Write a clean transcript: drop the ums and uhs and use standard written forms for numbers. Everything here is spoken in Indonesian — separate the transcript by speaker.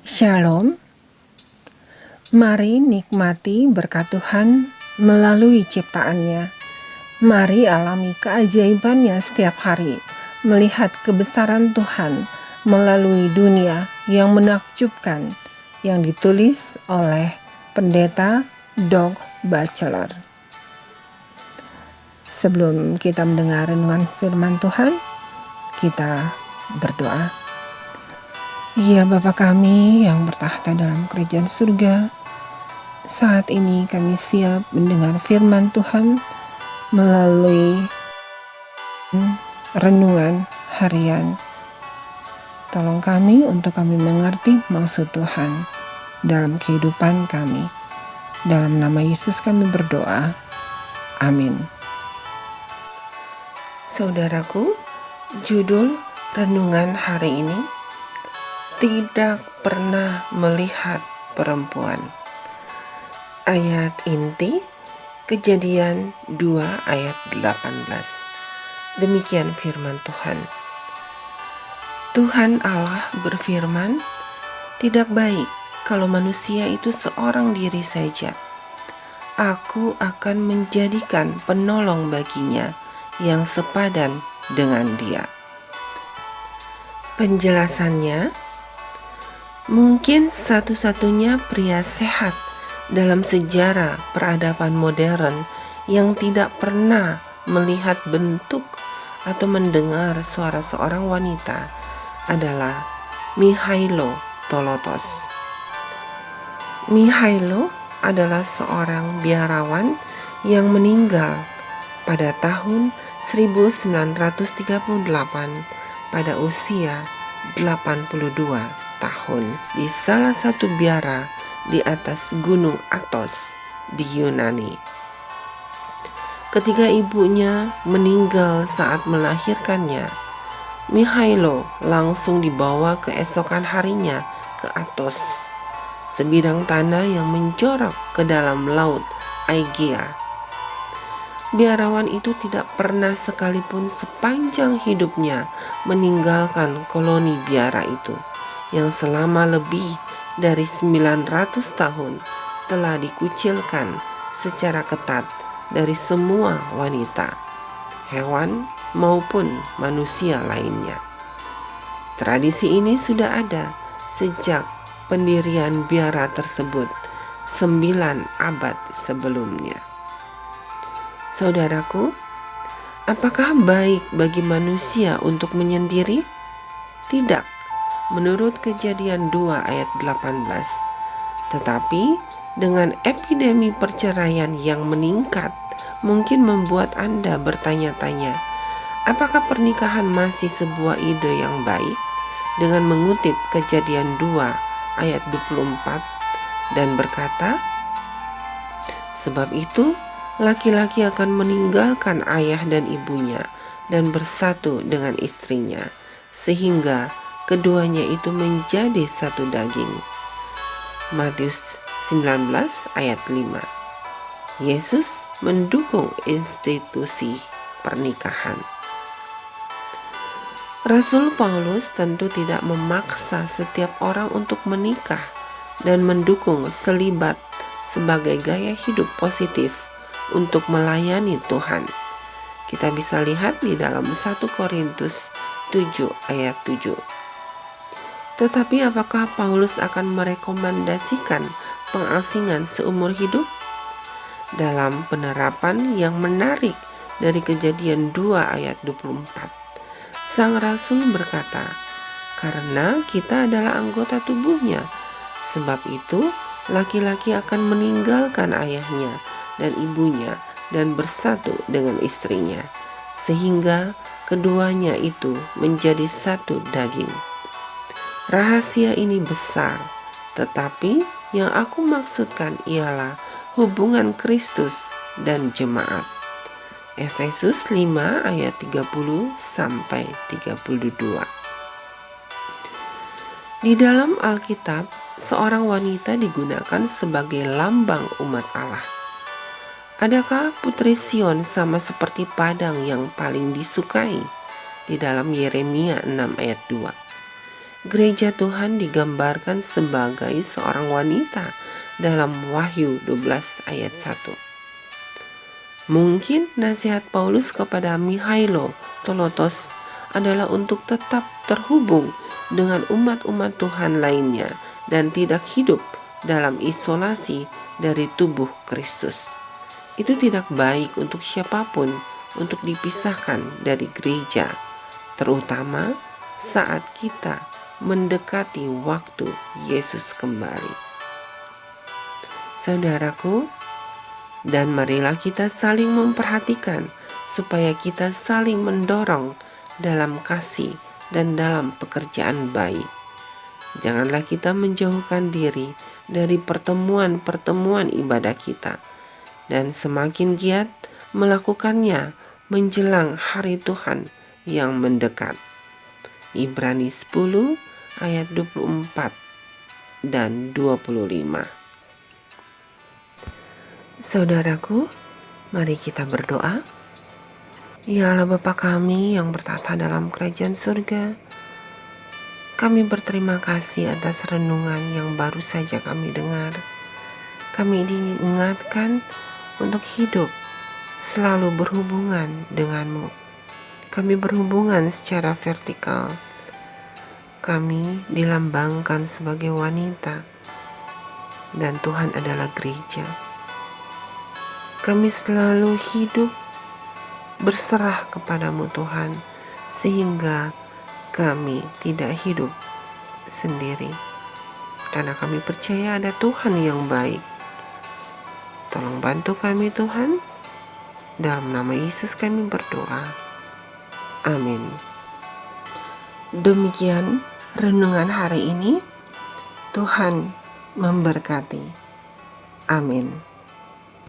Speaker 1: Shalom, mari nikmati berkat Tuhan melalui ciptaannya. Mari alami keajaibannya setiap hari, melihat kebesaran Tuhan melalui dunia yang menakjubkan, yang ditulis oleh Pendeta Doug Batchelor. Sebelum kita mendengar renungan firman Tuhan, kita berdoa. Ya Bapa kami yang bertahta dalam kerajaan surga, saat ini kami siap mendengar firman Tuhan melalui renungan harian. Tolong kami untuk kami mengerti maksud Tuhan dalam kehidupan kami. Dalam nama Yesus kami berdoa. Amin. Saudaraku, judul renungan hari ini, tidak pernah melihat perempuan. Ayat inti Kejadian 2 ayat 18. Demikian firman Tuhan. Tuhan Allah berfirman, tidak baik kalau manusia itu seorang diri saja. Aku akan menjadikan penolong baginya yang sepadan dengan dia. Penjelasannya, mungkin satu-satunya pria sehat dalam sejarah peradaban modern yang tidak pernah melihat bentuk atau mendengar suara seorang wanita adalah Mihailo Tolotos. Mihailo adalah seorang biarawan yang meninggal pada tahun 1938 pada usia 82 tahun di salah satu biara di atas Gunung Athos di Yunani. Ketika ibunya meninggal saat melahirkannya, Mihailo langsung dibawa keesokan harinya ke Athos, sebidang tanah yang menjorok ke dalam laut Aegea. Biarawan itu tidak pernah sekalipun sepanjang hidupnya meninggalkan koloni biara itu, yang selama lebih dari 900 tahun telah dikucilkan secara ketat dari semua wanita, hewan maupun manusia lainnya. Tradisi ini sudah ada sejak pendirian biara tersebut 9 abad sebelumnya. Saudaraku, apakah baik bagi manusia untuk menyendiri? Tidak. Menurut Kejadian 2 ayat 18. Tetapi dengan epidemi perceraian yang meningkat, mungkin membuat Anda bertanya-tanya, apakah pernikahan masih sebuah ide yang baik? Dengan mengutip Kejadian 2 ayat 24 dan berkata, sebab itu laki-laki akan meninggalkan ayah dan ibunya dan bersatu dengan istrinya, sehingga keduanya itu menjadi satu daging. Matius 19 ayat 5. Yesus mendukung institusi pernikahan. Rasul Paulus tentu tidak memaksa setiap orang untuk menikah dan mendukung selibat sebagai gaya hidup positif untuk melayani Tuhan. Kita bisa lihat di dalam 1 Korintus 7 ayat 7. Tetapi apakah Paulus akan merekomendasikan pengasingan seumur hidup? Dalam penerapan yang menarik dari Kejadian 2 ayat 24, Sang Rasul berkata, karena kita adalah anggota tubuhnya, sebab itu laki-laki akan meninggalkan ayahnya dan ibunya dan bersatu dengan istrinya, sehingga keduanya itu menjadi satu daging. Rahasia ini besar, tetapi yang aku maksudkan ialah hubungan Kristus dan jemaat. Efesus 5 ayat 30 sampai 32. Di dalam Alkitab, seorang wanita digunakan sebagai lambang umat Allah. Adakah putri Sion sama seperti padang yang paling disukai? Di dalam Yeremia 6 ayat 2.
Speaker 2: Gereja Tuhan digambarkan sebagai seorang wanita dalam Wahyu 12 ayat 1. Mungkin nasihat Paulus kepada Mihailo Tolotos adalah untuk tetap terhubung dengan umat-umat Tuhan lainnya dan tidak hidup dalam isolasi dari tubuh Kristus. Itu tidak baik untuk siapapun untuk dipisahkan dari gereja, terutama saat kita mendekati waktu Yesus kembali. Saudaraku, dan marilah kita saling memperhatikan supaya kita saling mendorong dalam kasih dan dalam pekerjaan baik. Janganlah kita menjauhkan diri dari pertemuan-pertemuan ibadah kita dan semakin giat melakukannya menjelang hari Tuhan yang mendekat. Ibrani 10 ayat 24 dan 25. Saudaraku, mari kita berdoa. Ya Allah Bapa kami yang bertata dalam kerajaan surga, kami berterima kasih atas renungan yang baru saja kami dengar. Kami diingatkan untuk hidup selalu berhubungan denganmu. Kami berhubungan secara vertikal. Kami dilambangkan sebagai wanita, dan Tuhan adalah gereja. Kami selalu hidup berserah kepadamu Tuhan, sehingga kami tidak hidup sendiri, karena kami percaya ada Tuhan yang baik. Tolong bantu kami Tuhan, dalam nama Yesus kami berdoa. Amin. Demikian renungan hari ini. Tuhan memberkati. Amin.